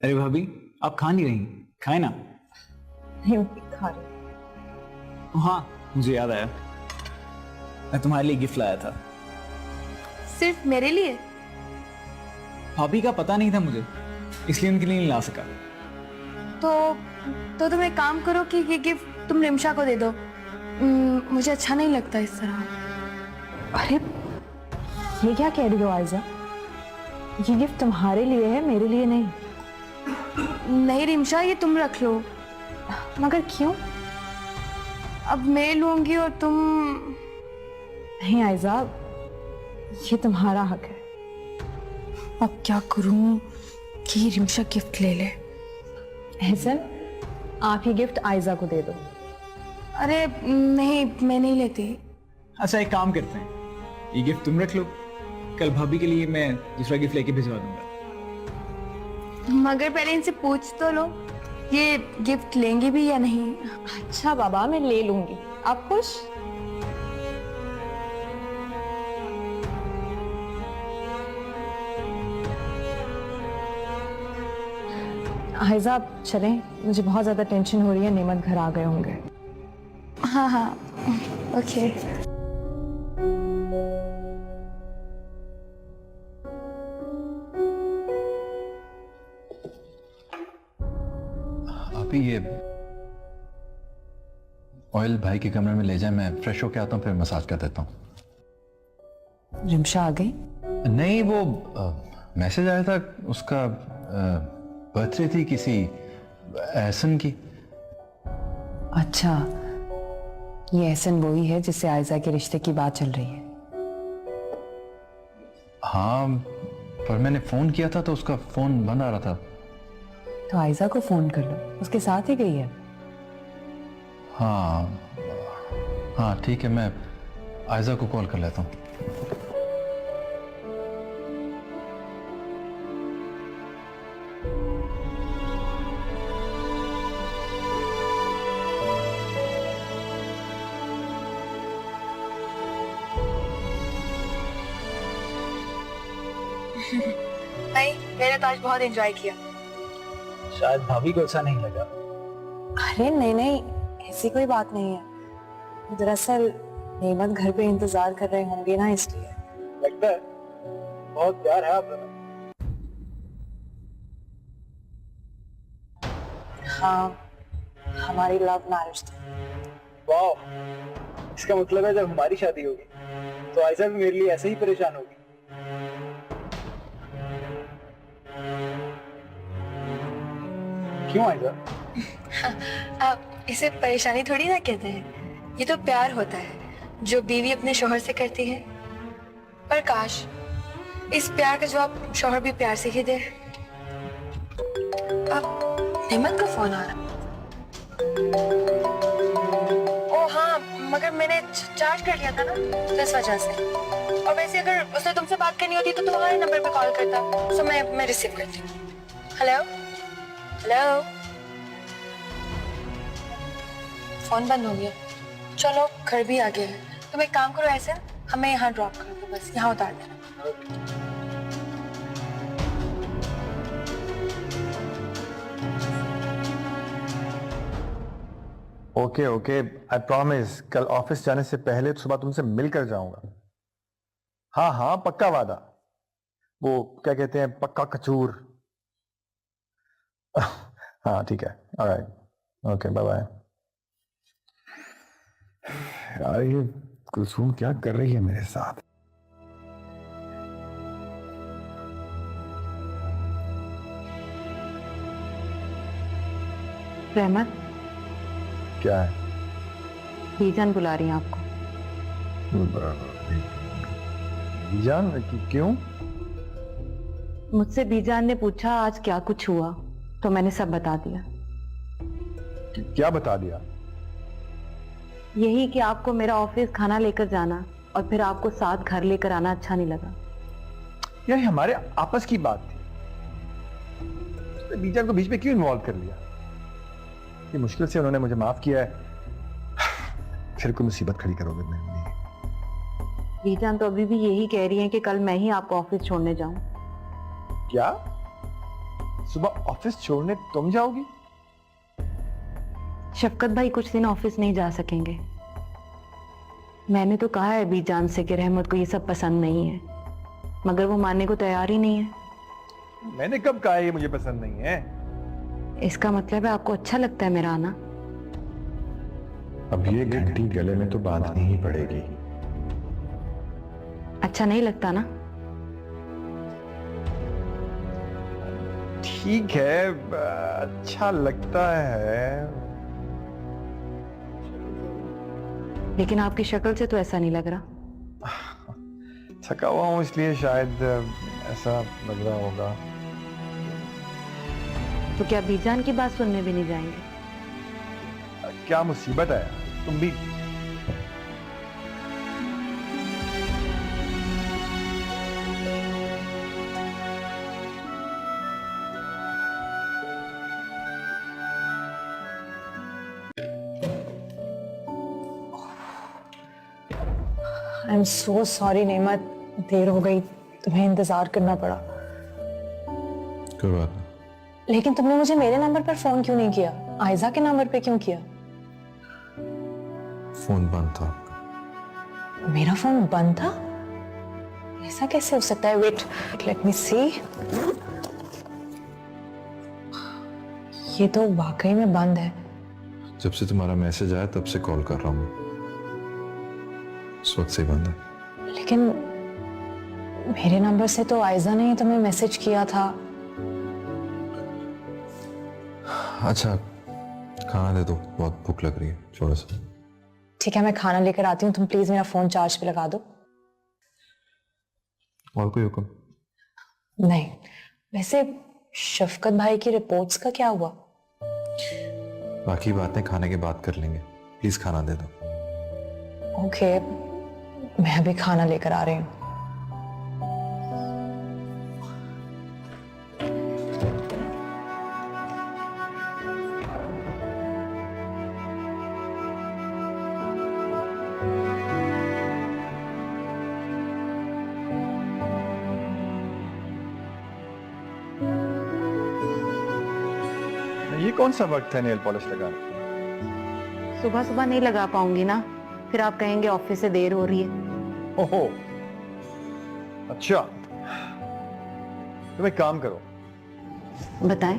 अरे भाभी, आप खा नहीं रही? खाए ना। नहीं खा रही। हाँ, मुझे याद आया, मैं तुम्हारे लिए गिफ्ट लाया था। सिर्फ मेरे लिए? भाभी का पता नहीं था मुझे, इसलिए उनके लिए नहीं ला सका। तो तुम एक काम करो कि ये गिफ्ट तुम रिमशा को दे दो। मुझे अच्छा नहीं लगता इस तरह। अरे ये क्या कह रही हो आयजा? ये गिफ्ट तुम्हारे लिए है, मेरे लिए नहीं। नहीं रिमशा, ये तुम रख लो। मगर क्यों? अब मैं लूंगी और तुम। नहीं आयजा, ये तुम्हारा हक है। अब क्या करूं कि रिमशा गिफ्ट ले ले। एहसन, आप ये गिफ्ट आयजा को दे दो। अरे नहीं, मैं नहीं लेती। अच्छा, एक काम करते हैं, ये गिफ्ट तुम रख लो, कल भाभी के लिए मैं दूसरा गिफ्ट लेके भिजवा दूंगा। मगर पहले इनसे पूछ तो लो, ये गिफ्ट लेंगे भी या नहीं। अच्छा बाबा, मैं ले लूंगी। आप खुश? आयजा आप चलें, मुझे बहुत ज्यादा टेंशन हो रही है। नेमत घर आ गए होंगे। हाँ हाँ, ओके। अभी ये ऑयल भाई के कमरे में ले जाए, मैं फ्रेश होके आता हूँ, फिर मसाज कर देता हूँ। रिमशा आ गई? नहीं, वो मैसेज आया था उसका, बर्थडे थी किसी एहसन की। अच्छा, ये एहसन वही है जिससे आयजा के रिश्ते की बात चल रही है? हाँ, पर मैंने फोन किया था तो उसका फोन बंद आ रहा था। तो आयजा को फोन कर लो, उसके साथ ही गई है। हाँ हाँ ठीक है, मैं आयजा को कॉल कर लेता हूँ। नहीं, मैंने तो आज बहुत एंजॉय किया। शायद भाभी को अच्छा नहीं लगा। अरे नहीं नहीं, ऐसी कोई बात नहीं है। दरअसल नेमत घर पे इंतजार कर रहे होंगे ना, इसलिए। लगता है बहुत प्यार है आप दोनों। हाँ, हमारी लव मैरिज थी। वाह, इसका मतलब है जब हमारी शादी होगी तो आयशा भी मेरे लिए ऐसे ही परेशान होगी। क्यों आयशा? आप इसे परेशानी थोड़ी ना कहते हैं, ये तो प्यार होता है जो बीवी अपने शौहर से करती है। पर काश इस प्यार का जवाब शौहर भी प्यार से ही दे। अब नेमत का फोन आ रहा। ओ हाँ, मगर मैंने चार्ज कर लिया था ना, तो इस वजह से। और वैसे अगर उसने तुमसे बात करनी होती तो तुम्हारे नंबर पे कॉल करता, तो मैं रिसीव करती हूँ। हेलो हेलो, फोन बंद हो गया। चलो, घर भी आ गया है। तुम एक काम करो, ऐसे हमें यहाँ ड्रॉप कर दो, बस यहाँ उतार देना। ओके ओके, आई प्रॉमिस कल ऑफिस जाने से पहले सुबह तुमसे मिलकर जाऊंगा। हाँ हाँ, पक्का वादा। वो क्या कहते हैं, पक्का कचूर। हाँ ठीक है, ऑलराइट, ओके, बाय बाय। यार ये कुलसूम क्या कर रही है मेरे साथ? रहमत, क्या है? बीजान बुला रही हैं आपको। जान क्यों? मुझसे बीजान ने पूछा आज क्या कुछ हुआ, तो मैंने सब बता दिया। क्या बता दिया? यही कि आपको मेरा ऑफिस खाना लेकर जाना और फिर आपको साथ घर लेकर आना अच्छा नहीं लगा। यार हमारे आपस की बात थी, बीजान को बीच में क्यों इन्वॉल्व कर लिया? ये मुश्किल से उन्होंने मुझे माफ किया है, फिर कोई मुसीबत खड़ी करोगे मेरे लिए। बीजान तो अभी भी यही कह रही हैं कि कल मैं ही आपको ऑफिस छोड़ने जाऊं। क्या? सुबह ऑफिस छोड़ने तुम जाओगी? शफकत भाई कुछ दिन ऑफिस नहीं जा सकेंगे। मैंने तो कहा है बीजान से कि रहमत को ये सब पसंद नहीं है, मगर वो मानने को तैयार ही नहीं है। मैंने कब कहा ये मुझे पसंद नहीं है? इसका मतलब है आपको अच्छा लगता है मेरा आना? अब ये घंटी गले में तो बांधनी ही पड़ेगी। अच्छा नहीं लगता ना? ठीक है, अच्छा लगता है। लेकिन आपकी शक्ल से तो ऐसा नहीं लग रहा। थका हुआ हूं इसलिए शायद ऐसा लग रहा होगा। तो क्या बीजान की बात सुनने भी नहीं जाएंगे? क्या मुसीबत है, तुम भी। आई एम सो सॉरी नेमत, देर हो गई, तुम्हें इंतजार करना पड़ा। कोई बात नहीं। लेकिन तुमने मुझे मेरे नंबर पर फोन क्यों नहीं किया? आयजा के नंबर पे क्यों किया? फोन बंद था आपका। मेरा फोन बंद था? ऐसा कैसे हो सकता है? वेट, लेट मी सी। ये तो वाकई में बंद है। जब से तुम्हारा मैसेज आया तब से कॉल कर रहा हूँ, इस वक्त से बंद है। लेकिन मेरे नंबर से तो आयजा ने ही तुम्हें मैसेज किया था। अच्छा खाना दे दो, बहुत भूख लग रही है, थोड़ा सा। ठीक है, मैं खाना लेकर आती हूँ, तुम प्लीज मेरा फोन चार्ज पे लगा दो। और कोई हुक्म? नहीं, वैसे शफकत भाई की रिपोर्ट्स का क्या हुआ? बाकी बातें खाने के बाद कर लेंगे, प्लीज खाना दे दो। ओके, मैं अभी खाना लेकर आ रही हूँ। ये कौन सा वक्त है नेल पॉलिश लगाने? सुबह सुबह नहीं लगा पाऊंगी ना, फिर आप कहेंगे ऑफिस से देर हो रही है। ओहो, अच्छा। तुम एक काम करो, बताएं।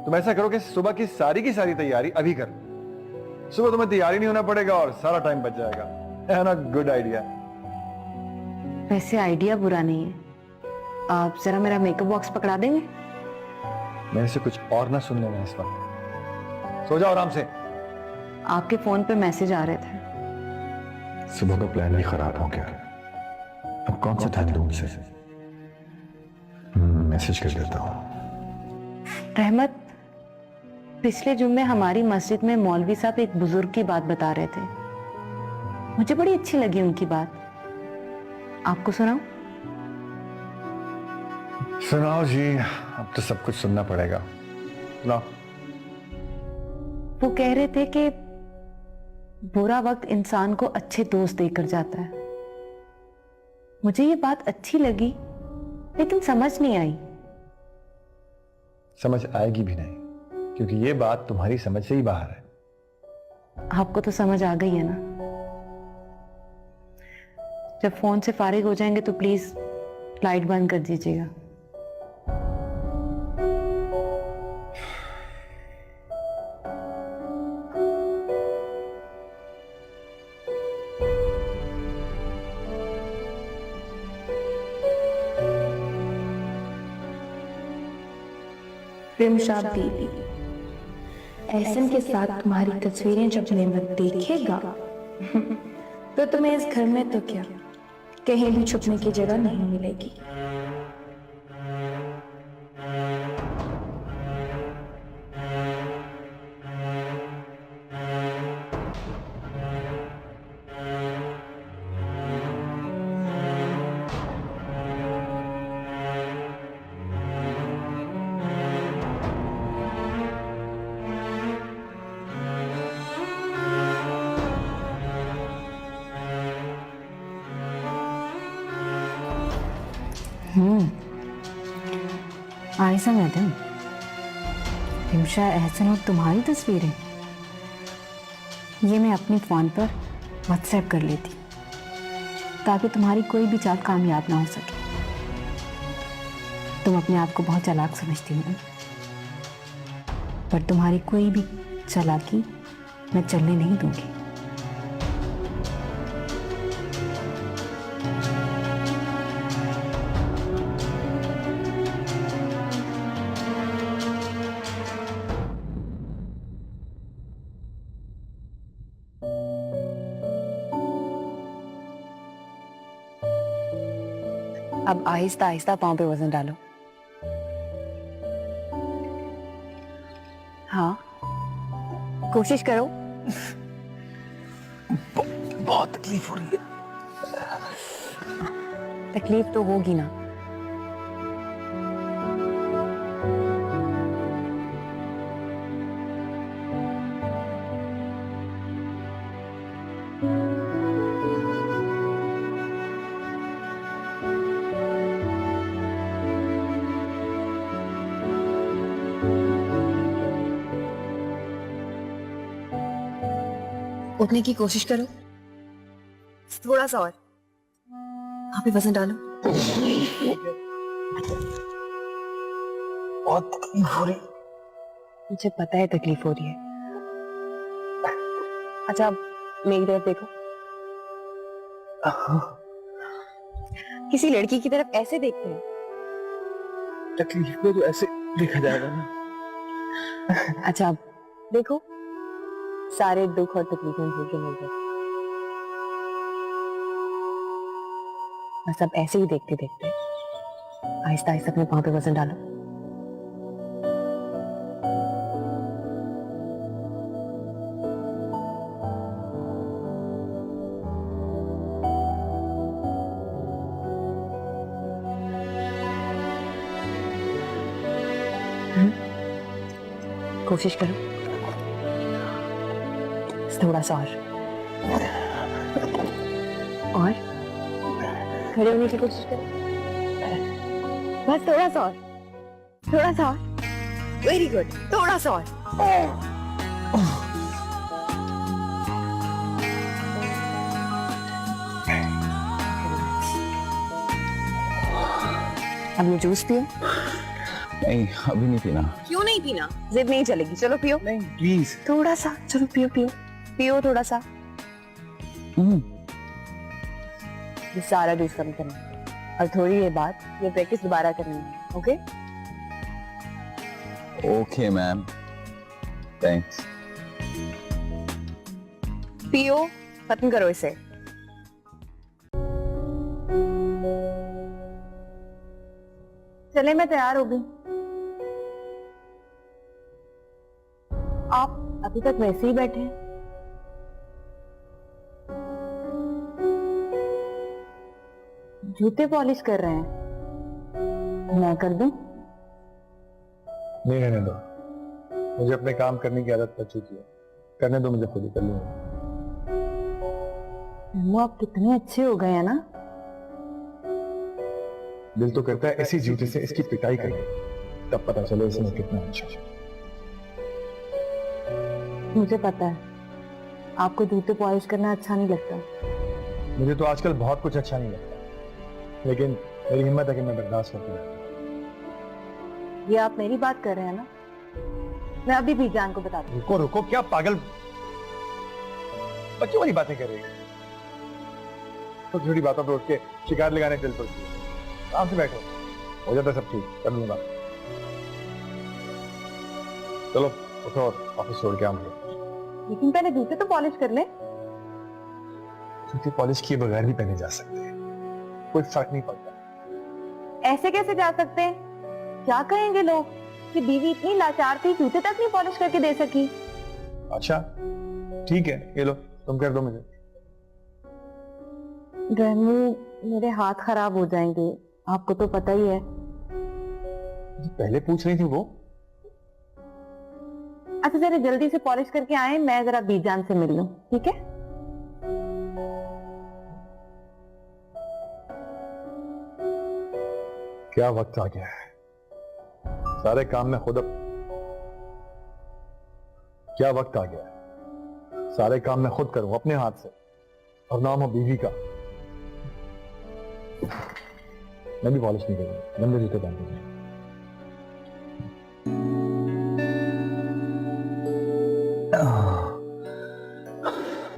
तुम ऐसा करो कि सुबह की सारी तैयारी अभी कर लो। सुबह तुम्हें तैयारी नहीं होना पड़ेगा और सारा टाइम बच जाएगा। है ना गुड आइडिया? वैसे आइडिया बुरा नहीं है, आप जरा मेरा मेकअप बॉक्स पकड़ा देंगे? मेरे से कुछ और ना सुन लेना इस वक्त। सो जाओ आराम से। आपके फोन पे मैसेज आ रहे थे। सुबह का प्लान भी खराब हो गया। अब कौन सा टाइम दूं उनसे? मैसेज कर देता हूँ। रहमत, पिछले जुम्मे हमारी मस्जिद में मौलवी साहब एक बुजुर्ग की बात बता रहे थे, मुझे बड़ी अच्छी लगी उनकी बात। आपको सुनाऊं? सुनाओ जी, अब तो सब कुछ सुनना पड़ेगा। सुनाओ। वो कह रहे थे कि बुरा वक्त इंसान को अच्छे दोस्त देकर जाता है। मुझे ये बात अच्छी लगी, लेकिन समझ नहीं आई। समझ आएगी भी नहीं, क्योंकि ये बात तुम्हारी समझ से ही बाहर है। आपको तो समझ आ गई है ना? जब फोन से फारिग हो जाएंगे तो प्लीज लाइट बंद कर दीजिएगा। रिमशाद दीदी, एहसन के साथ तुम्हारी तस्वीरें जब नेमत देखेगा तो तुम्हें इस घर में तो क्या कहीं भी छुपने की जगह नहीं मिलेगी। आयशा मैडम, रिमशा, एहसन और तुम्हारी तस्वीरें ये मैं अपने फ़ोन पर व्हाट्सएप कर लेती ताकि तुम्हारी कोई भी चाल कामयाब ना हो सके। तुम अपने आप को बहुत चालाक समझती हो, पर तुम्हारी कोई भी चालाकी मैं चलने नहीं दूंगी। अब आहिस्ता आहिस्ता पाँव पे वजन डालो। हाँ, कोशिश करो। बहुत तकलीफ हो रही है। तकलीफ तो होगी ना। उठने की कोशिश करो, थोड़ा सा और। वहां पे वजन डालो। बहुत तकलीफ हो रही। मुझे पता है तकलीफ हो रही है। अच्छा, अब मेरी तरफ देखो। किसी लड़की की तरफ ऐसे देखते हैं? तकलीफ में तो ऐसे देखा जाएगा ना। अच्छा, अब देखो, सारे दुख और तकलीफें भूल के मिल गए। बस अब ऐसे ही देखते देखते आहिस्ता आहिस्ता अपने पाँव पे वजन डालो। कोशिश करो, थोड़ा सा और खड़े होने की कोशिश करो। बस थोड़ा सा और, थोड़ा सा और। वेरी गुड, थोड़ा सा और। अब ये जूस पियो। नहीं, अभी नहीं पीना। क्यों नहीं पीना? जिद नहीं चलेगी, चलो पियो। नहीं, प्लीज। थोड़ा सा, चलो पियो पियो पियो थोड़ा सा। ये सारा जूस कम करना है और थोड़ी देर बाद ये प्रैक्टिस दोबारा करनी है। Okay okay ma'am, thanks. पियो, खत्म करो इसे। चले, मैं तैयार हो गई। आप अभी तक वैसे ही बैठे हैं। जूते पॉलिश कर रहे हैं, मैं कर दूं? नहीं रहने दो, मुझे अपने काम करने की आदत पड़ चुकी है। करने दो, मुझे खुद ही कर लूंगा। वो आप कितने अच्छे हो गए हैं ना। दिल तो करता है ऐसी जूते से इसकी पिटाई करें, तब पता चले इसमें कितना अच्छा है। मुझे पता है आपको जूते पॉलिश करना अच्छा नहीं लगता। मुझे तो आजकल बहुत कुछ अच्छा नहीं लगता, लेकिन मेरी हिम्मत है कि मैं बर्दाश्त करती रहूं। ये आप मेरी बात कर रहे हैं ना? मैं अभी भी जान को बताती हूँ। रुको रुको, क्या पागल बच्चों वाली बातें कर रही है? छोटी छोटी बातों पर उठ के शिकायत लगाने चल पड़ती है। आराम से बैठो, हो जाता सब ठीक, कर लूंगा। चलो उठो और ऑफिस छोड़ के आऊंगा। लेकिन पहले जूते तो पॉलिश कर ले। जूते पॉलिश किए बगैर भी पहने जा सकते हैं, कोई फर्क नहीं पड़ता। ऐसे कैसे जा सकते हैं? क्या कहेंगे लोग कि बीवी इतनी लाचार थी, जूते तक नहीं पॉलिश करके दे सकी। अच्छा ठीक है, ये लो, तुम कर दो मुझे। रेमू, मेरे हाथ खराब हो जाएंगे, आपको तो पता ही है। पहले पूछ रही थी वो। अच्छा जरा जल्दी से पॉलिश करके आए, मैं जरा बीजान से मिल लूं, ठीक है? क्या वक्त आ गया है, सारे काम में खुद क्या वक्त आ गया है, सारे काम मैं खुद करूं अपने हाथ से, और नाम हो बीवी का। मैं भी पॉलिश नहीं करूंगा, गंदे जूते पहन के जाऊंगा।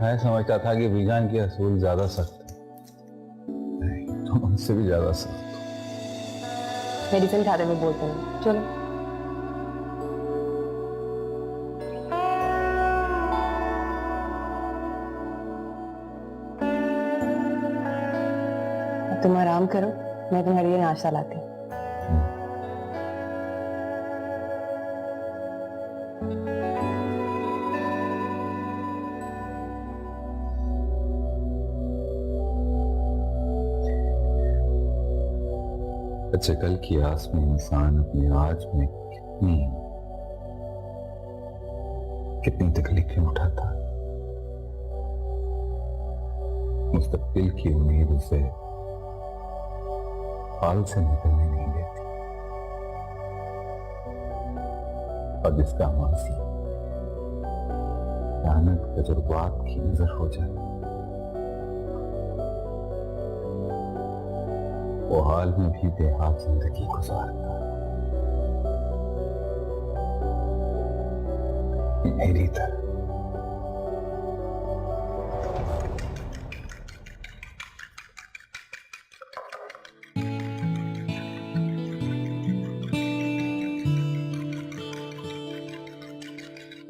मैं समझता था कि बीजान के असूल ज्यादा सख्त है, नहीं तुम उनसे भी ज्यादा सख्त हो। मेडिसिन खाते हुए बोलते हैं, चलो। अब तुम आराम करो, मैं तुम्हारे लिए नाश्ता लाती हूँ। अच्छा, कल की आस में इंसान अपने आज में कितनी तकलीफें उठाता, मुस्तकबिल की उम्मीद उसे हाल से निकलने नहीं देती, और जिसका मासी अचानक तजुर्बात की नजर हो जाए, वो हाल में भी बेहाल जिंदगी गुजारता मेरी तरह।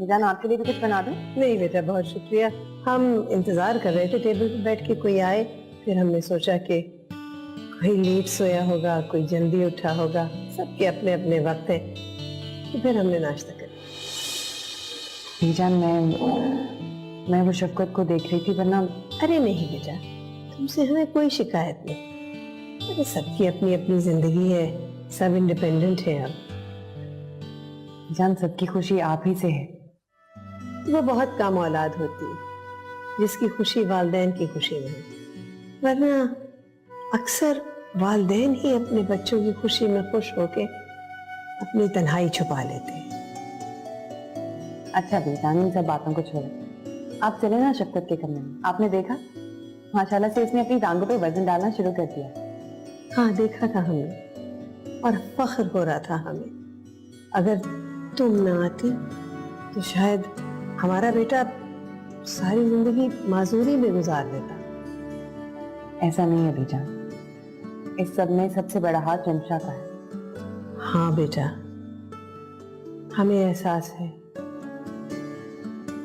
जान, आपके लिए भी कुछ बना दूं? नहीं बेटा, बहुत शुक्रिया। हम इंतजार कर रहे थे टेबल पर बैठ के कोई आए, फिर हमने सोचा कि कोई लेट सोया होगा, कोई जल्दी उठा होगा, सबके अपने अपने वक्त हैं, तो फिर हमने नाश्ता कर लिया। जान, मैं वो शफकत को देख रही थी, वरना। अरे नहीं बेटा, तुमसे हमें कोई शिकायत नहीं। अरे सबकी अपनी अपनी जिंदगी है, सब इंडिपेंडेंट है। अब जान, सबकी खुशी आप ही से है। वो बहुत कम औलाद होती है जिसकी खुशी वालिदैन की खुशी में है, वरना अक्सर वालिदैन ही अपने बच्चों की खुशी में खुश होके अपनी तन्हाई छुपा लेते हैं। अच्छा बेजान, इन सब बातों को छोड़ो, आप चले ना शफकत के कमरे में। आपने देखा, माशाल्लाह से उसने अपनी टांगों पे वजन डालना शुरू कर दिया। हाँ, देखा था हमने, और फख्र हो रहा था हमें। अगर तुम ना आती तो शायद हमारा बेटा सारी जिंदगी माजूरी में गुजार देता। ऐसा नहीं है बेजान, इस सब में सबसे बड़ा हाथ रिमशा का है। हाँ बेटा, हमें एहसास है।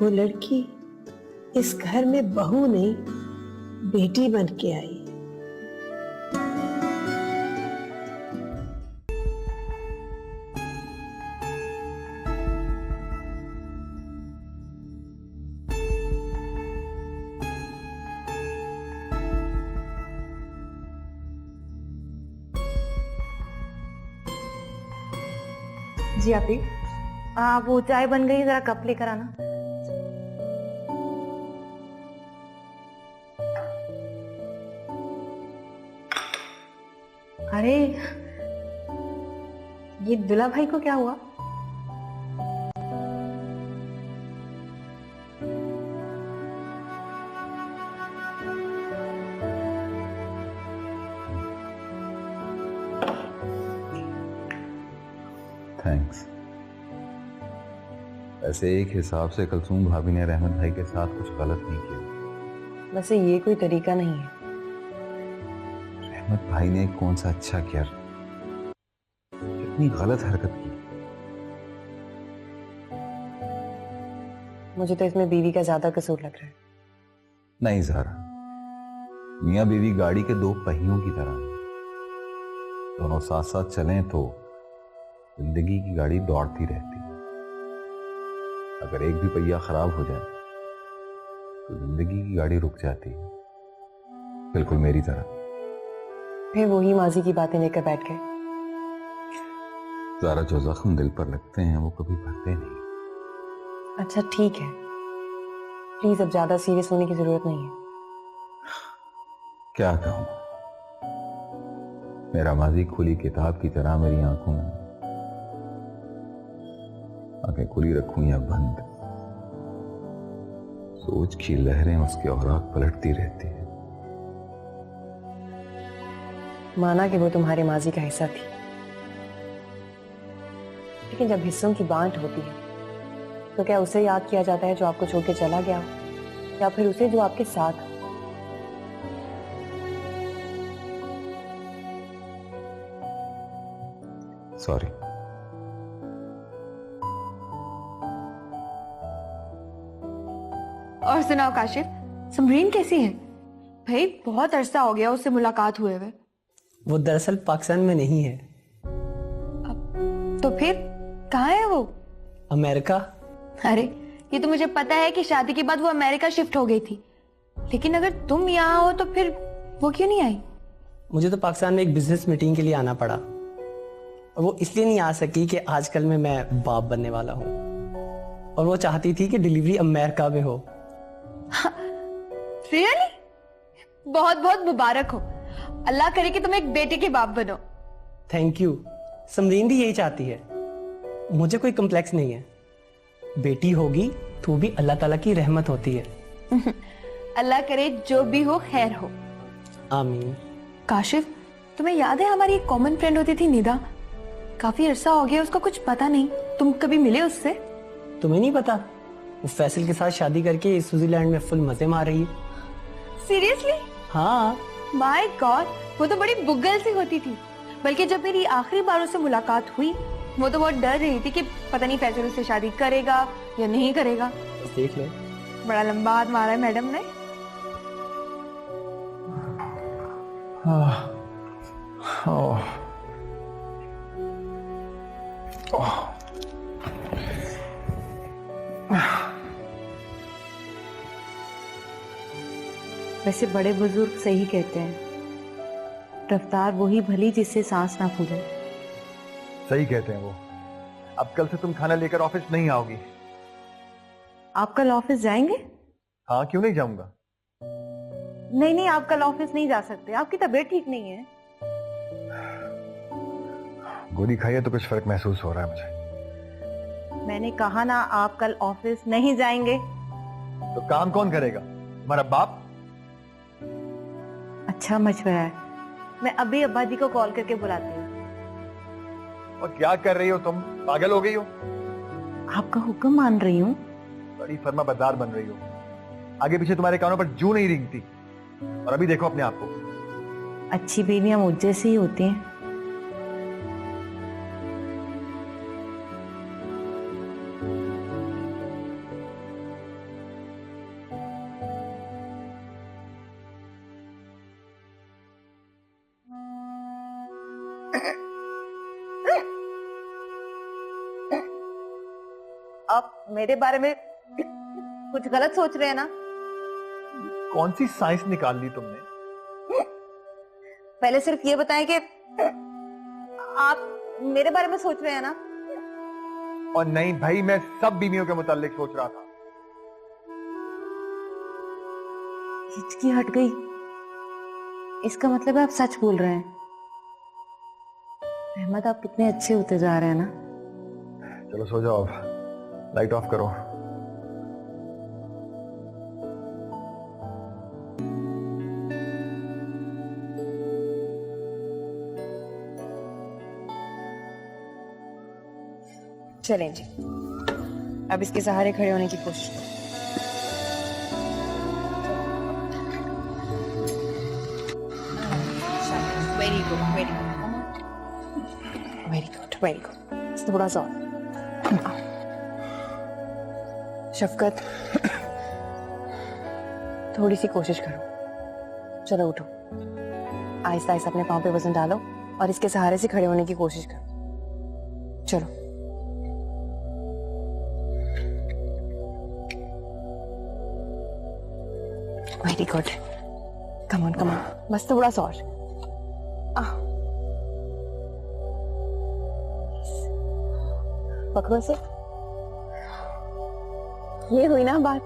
वो लड़की इस घर में बहू नहीं, बेटी बन के आई। जी आपी, वो चाय बन गई, जरा कप लेकर आना। अरे ये दुल्हा भाई को क्या हुआ? थैंक्स। ऐसे एक हिसाब से कुलसूम भाभी ने रहमत भाई के साथ कुछ गलत नहीं किया। वैसे ये कोई तरीका नहीं है। रहमत भाई ने कौन सा अच्छा किया, कितनी गलत हरकत की। मुझे तो इसमें बीवी का ज्यादा कसूर लग रहा है। नहीं ज़ारा, मियाँ बीवी गाड़ी के दो पहियों की तरह हैं। दोनों साथ साथ चलें तो जिंदगी की गाड़ी दौड़ती रहती है। अगर एक भी पहिया खराब हो जाए तो जिंदगी की गाड़ी रुक जाती है, बिल्कुल मेरी तरह। फिर वही माजी की बातें लेकर बैठ गए। ज़ारा, जो जख्म दिल पर लगते हैं वो कभी भरते नहीं। अच्छा ठीक है, प्लीज अब ज्यादा सीरियस होने की जरूरत नहीं है। क्या कहूं, मेरा माजी खुली किताब की तरह मेरी आंखों में आंखें खुली रखूं या बंद, सोच की लहरें उसके औराक पलटती रहती है। माना कि वो तुम्हारे माजी का हिस्सा थी, लेकिन जब हिस्सों की बांट होती है तो क्या उसे याद किया जाता है जो आपको छोड़ के चला गया हो, या फिर उसे जो आपके साथ हो? सॉरी। और सुनाओ काशिफ, समरीन कैसी है? भाई बहुत अरसा हो गया उससे मुलाकात हुए हुए। वो दरअसल पाकिस्तान में नहीं है। तो फिर कहाँ है वो? अमेरिका। अरे ये तो मुझे पता है कि शादी के बाद वो अमेरिका शिफ्ट हो गई थी, लेकिन अगर तुम यहाँ हो तो फिर वो क्यों नहीं आई? मुझे तो पाकिस्तान में एक बिजनेस मीटिंग के लिए आना पड़ा, और वो इसलिए नहीं आ सकी कि आजकल में मैं बाप बनने वाला हूँ, और वो चाहती थी कि डिलीवरी अमेरिका में हो। रियली? बहुत बहुत मुबारक हो। अल्लाह करे कि तुम एक बेटे के बाप बनो। Thank you. समरीन भी यही चाहती है। मुझे कोई कम्प्लेक्स नहीं है। बेटी होगी तो भी अल्लाह ताला की रहमत होती है। अल्लाह करे जो भी हो खैर हो। आमीन। काशिफ, तुम्हें याद है हमारी एक कॉमन फ्रेंड होती थी निदा? काफी अरसा हो गया, उसका कुछ पता नहीं। तुम कभी मिले उससे? तुम्हें नहीं पता? वो फैसल के साथ शादी करके स्विट्जरलैंड में फुल मजे मार रही है। सीरियसली? हाँ। माय गॉड, वो तो बड़ी बुग्गल सी होती थी। बल्कि जब मेरी आखिरी बार उससे मुलाकात हुई, वो तो बहुत डर रही थी कि पता नहीं फैसल उससे शादी करेगा या नहीं करेगा। बस देख ले। बड़ा लंबा हाथ मारा है मैडम ने। वैसे बड़े बुजुर्ग सही कहते हैं, रफ्तार वही भली जिससे सांस ना फूले। सही कहते हैं वो। अब कल से तुम खाना लेकर ऑफिस नहीं आओगी। आप कल ऑफिस जाएंगे? हाँ, क्यों नहीं जाऊंगा। नहीं नहीं, आप कल ऑफिस नहीं जा सकते, आपकी तबीयत ठीक नहीं है। गोली खाई है तो कुछ फर्क महसूस हो रहा है मुझे। मैंने कहा ना, आप कल ऑफिस नहीं जाएंगे। तो काम कौन करेगा? तुम्हारा बाप? अच्छा मशवरा है, मैं अभी अब्बा जी को कॉल करके बुलाती हूँ। और क्या कर रही हो तुम? पागल हो गई हो? आपका हुक्म मान रही हूँ। बड़ी फर्मा बरदार बन रही हो। आगे पीछे तुम्हारे कानों पर जू नहीं रेंगती। और अभी देखो अपने आप को। अच्छी बीवियां मुझ जैसी ही होती हैं। आप मेरे बारे में कुछ गलत सोच रहे हैं ना? कौन सी साइंस निकाल ली तुमने? पहले सिर्फ ये बताएं कि आप मेरे बारे में सोच रहे हैं ना? और नहीं भाई, मैं सब बीवियों के मुताल्लिक सोच रहा था। हिचकी हट गई, इसका मतलब है आप सच बोल रहे हैं। अहमद, आप कितने अच्छे होते जा रहे हैं ना। चलो सो जाओ, अब लाइट ऑफ करो। चलें जी, अब इसके सहारे खड़े होने की कोशिश करो। Very good, very good, very good, very good. थोड़ा सा और। शफकत, थोड़ी सी कोशिश करो। चलो उठो, आहिस्ता आहिस्ता अपने पाँव पे वजन डालो और इसके सहारे से खड़े होने की कोशिश करो। चलो। Very good, come on, come on, बस थोड़ा सा और। पकड़ो से। ये हुई ना बात।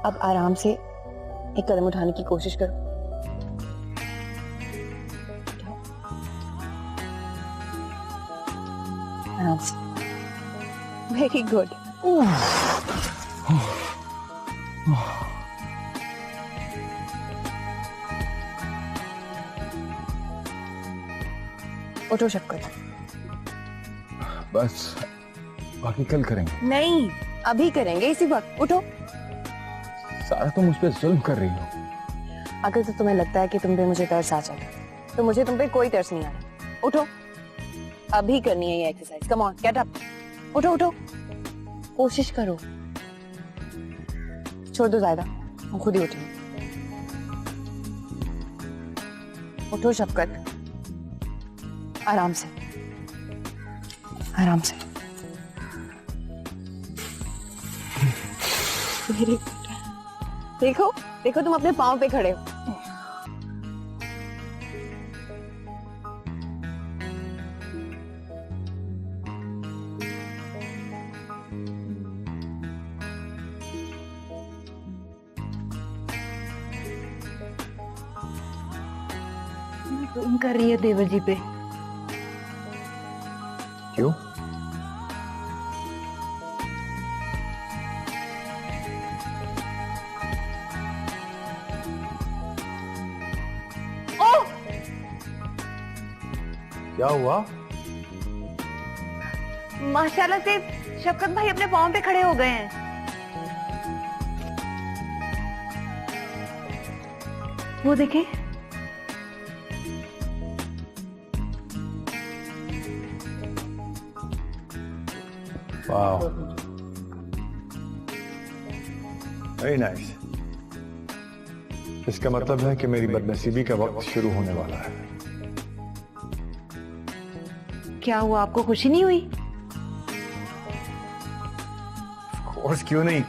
अब आराम से एक कदम उठाने की कोशिश करो। आराम से। Very good. उठो शक्कर। बस बाकी कल करेंगे। नहीं, अभी करेंगे इसी वक्त। उठो। सारा तुम मुझ पे जुल्म कर रही हो। अगर तो तुम्हें लगता है कि तुम पे मुझे तरस आ जाएगा तो मुझे तुम पे कोई तरस नहीं आ रहा। उठो, अभी करनी है ये exercise. Come on, get up. उठो उठो, कोशिश करो। छोड़ दो ज़ायदा, हम खुद ही उठेंगे। उठो शफकत, आराम से, आराम से। Very good. देखो देखो, तुम अपने पाँव पे खड़े हो। फोन कर रही है देवर जी पे। क्यों? क्या हुआ? माशाल्लाह से शफकत भाई अपने पाँव पे खड़े हो गए हैं। वो देखें। वाह, वेरी नाइस। इसका मतलब है कि मेरी बदनसीबी का वक्त शुरू होने वाला है। क्या हुआ, आपको खुशी नहीं हुई? कोर्स क्यों नहीं,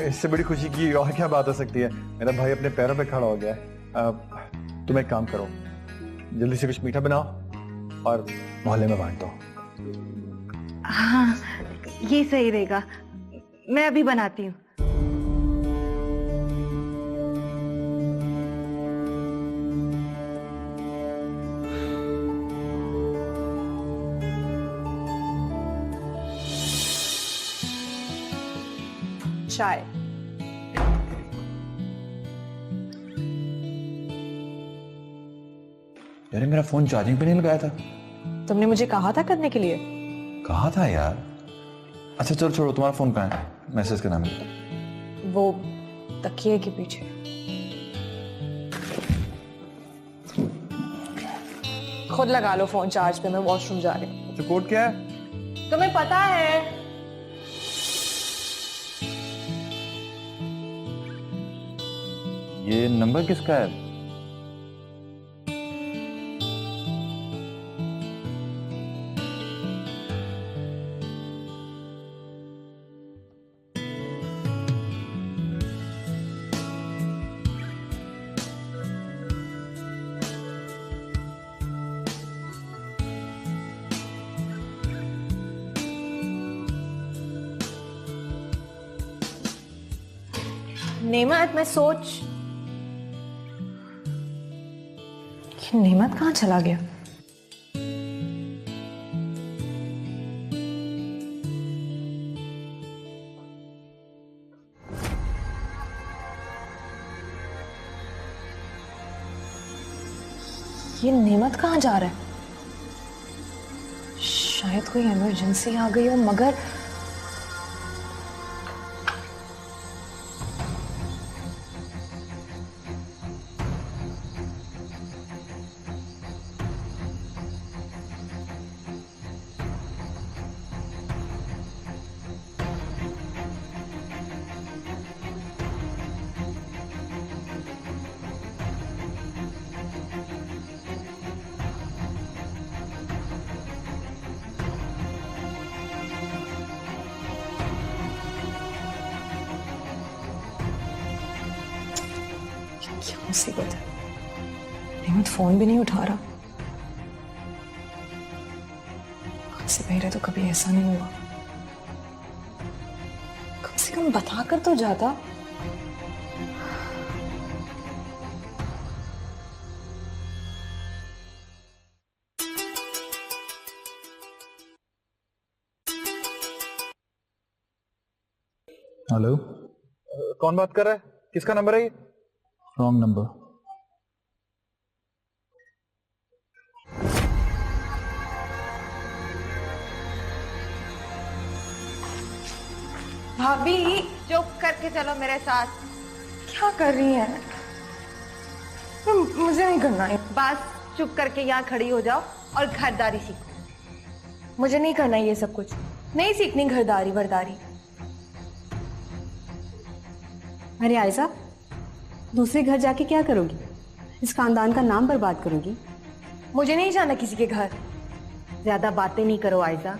इससे बड़ी खुशी की और क्या बात हो सकती है। मेरा भाई अपने पैरों पे खड़ा हो गया है। तुम एक काम करो, जल्दी से कुछ मीठा बनाओ और मोहल्ले में बांट दो। हाँ, ये सही रहेगा। मैं अभी बनाती हूँ। चाय। यार मेरा फोन चार्जिंग पे नहीं लगाया था। तुमने मुझे कहा था करने के लिए। कहा था यार। अच्छा चलो छोड़ो, तुम्हारा फोन कहाँ है? मैसेज करना मुझे। वो तकिए के पीछे। खुद लगा लो फोन चार्ज पे, मैं वॉशरूम जा रही हूँ। तो कोड क्या है? तुम्हें पता है? ये नंबर किसका है? नेमत, मैं सोच कि नेमत कहाँ चला गया। ये नेमत कहाँ जा रहा है? शायद कोई इमरजेंसी आ गई हो, मगर क्या मुसीबत है। नेमत फोन भी नहीं उठा रहा। आज से पहले तो कभी ऐसा नहीं हुआ। कम से कम बता कर तो जाता। हेलो, कौन बात कर रहा है? किसका नंबर है ये? Wrong number. भाभी चुप करके चलो मेरे साथ। क्या कर रही है? मुझे नहीं करना है। बस चुप करके यहाँ खड़ी हो जाओ और घरदारी सीखो। मुझे नहीं करना ये सब कुछ, नहीं सीखनी घरदारी वर्दारी। अरे आयजा, दूसरे घर जाके क्या करोगी? इस खानदान का नाम बर्बाद करोगी। मुझे नहीं जाना किसी के घर। ज्यादा बातें नहीं करो आयजा,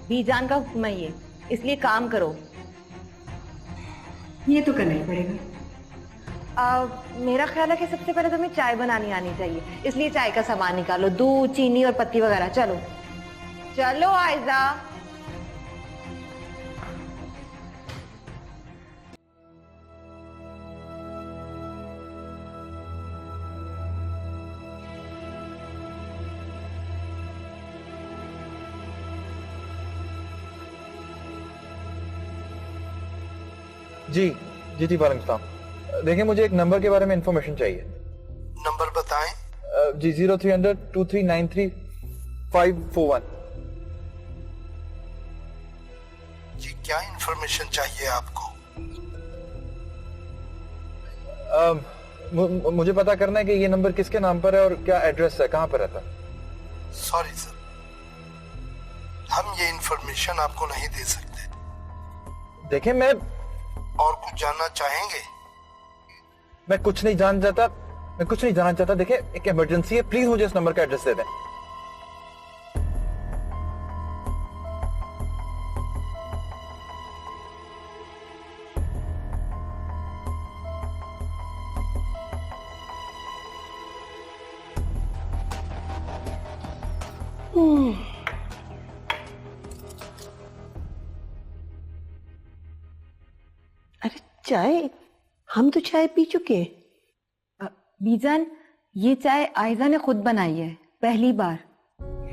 बीजान का हुक्म है ये, इसलिए काम करो। ये तो करना ही पड़ेगा। मेरा ख्याल है कि सबसे पहले तुम्हें चाय बनानी आनी चाहिए, इसलिए चाय का सामान निकालो, दूध, चीनी और पत्ती वगैरह। चलो चलो आयजा। जी जी जी, वालेकुम सलाम। देखिए, मुझे एक नंबर के बारे में इंफॉर्मेशन चाहिए। नंबर बताएं। जी, 0300-2393-541। जी, क्या इंफॉर्मेशन चाहिए आपको? मुझे पता करना है कि ये नंबर किसके नाम पर है और क्या एड्रेस है, कहाँ पर रहता है। सॉरी सर, हम ये इंफॉर्मेशन आपको नहीं दे सकते। देखिए, मैं और कुछ जानना चाहेंगे? कुछ नहीं जानना चाहता। देखिए, एक इमरजेंसी है, प्लीज मुझे इस नंबर का एड्रेस दे दें। अरे चाय, हम तो चाय पी चुके हैं। बीजान, ये चाय आयजा ने खुद बनाई है, पहली बार।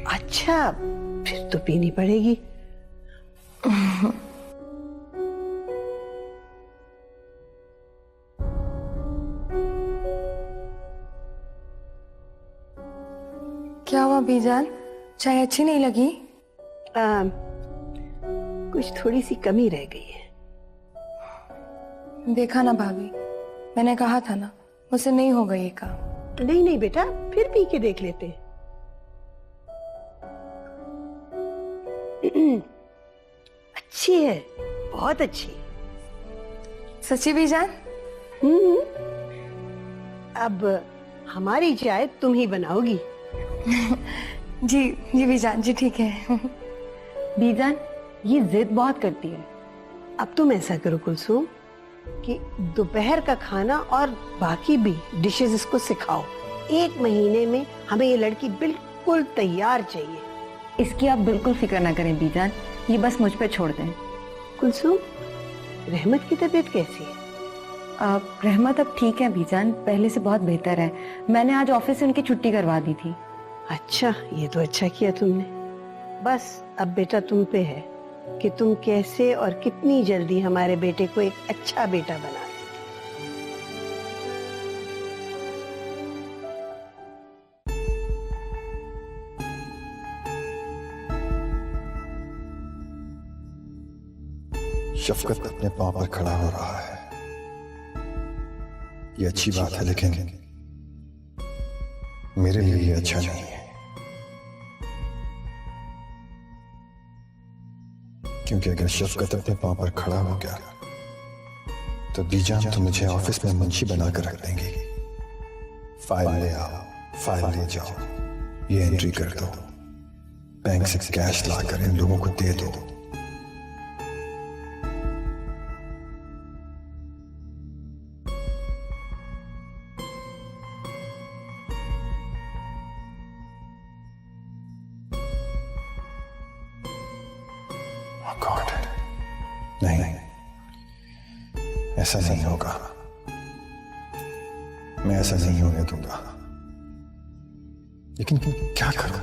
अच्छा, फिर तो पीनी पड़ेगी। क्या हुआ बीजान, चाय अच्छी नहीं लगी? कुछ थोड़ी सी कमी रह गई है। देखा ना भाभी, मैंने कहा था ना, मुझसे नहीं होगा ये काम। नहीं नहीं बेटा, फिर पी के देख लेते। अच्छी है, बहुत अच्छी। सच्ची बीजान? अब हमारी चाय तुम ही बनाओगी। जी जी बीजान जी, ठीक है। बीजान, ये जिद बहुत करती है। अब तुम ऐसा करो कुलसुम कि दोपहर का खाना और बाकी भी डिशेस इसको सिखाओ। 1 महीने में हमें ये लड़की बिल्कुल तैयार चाहिए। इसकी आप बिल्कुल फिक्र ना करें बीजान, ये बस मुझ पे छोड़ दें। कुलसुम, रहमत की तबीयत कैसी है? रहमत अब ठीक है बीजान, पहले से बहुत बेहतर है। मैंने आज ऑफिस से उनकी छुट्टी करवा दी थी। अच्छा, ये तो अच्छा किया तुमने। बस अब बेटा तुम पे है कि तुम कैसे और कितनी जल्दी हमारे बेटे को एक अच्छा बेटा बना दो। शफकत अपने पांव पर खड़ा हो रहा है, ये अच्छी बात है, लेकिन मेरे लिए ये अच्छा नहीं है। क्योंकि अगर शफकत अपने पांव पर खड़ा हो गया तो बीजान तो मुझे ऑफिस में मुंशी बनाकर रख देंगे। फाइल ले आओ, फाइल ले जाओ, ये एंट्री कर दो, बैंक से कैश लाकर इन लोगों को दे दो। गॉड, नहीं, ऐसा नहीं होगा। मैं ऐसा नहीं होने दूंगा। लेकिन क्या करूं?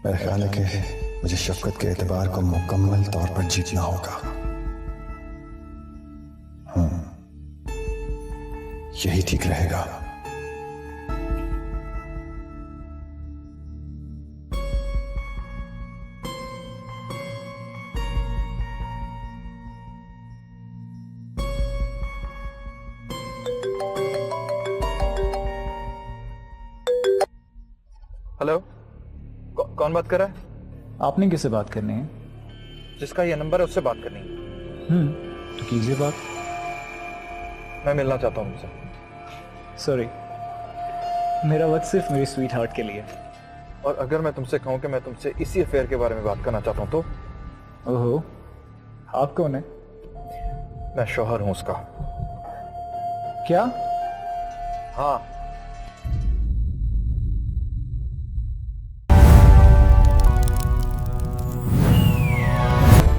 मेरा ख्याल है कि मुझे शफकत के एतबार को मुकम्मल तौर पर जीतना होगा। यही ठीक रहेगा। हेलो, कौन बात कर रहा है? आपने किससे बात करनी है? जिसका ये नंबर है उससे बात करनी है। तो कीजिए बात। मैं मिलना चाहता हूँ उनसे। सॉरी, मेरा वक्त सिर्फ मेरी स्वीट हार्ट के लिए। और अगर मैं तुमसे कहूँ कि मैं तुमसे इसी अफेयर के बारे में बात करना चाहता हूँ तो? ओहो, आप कौन है? मैं शौहर हूँ उसका। क्या? हाँ,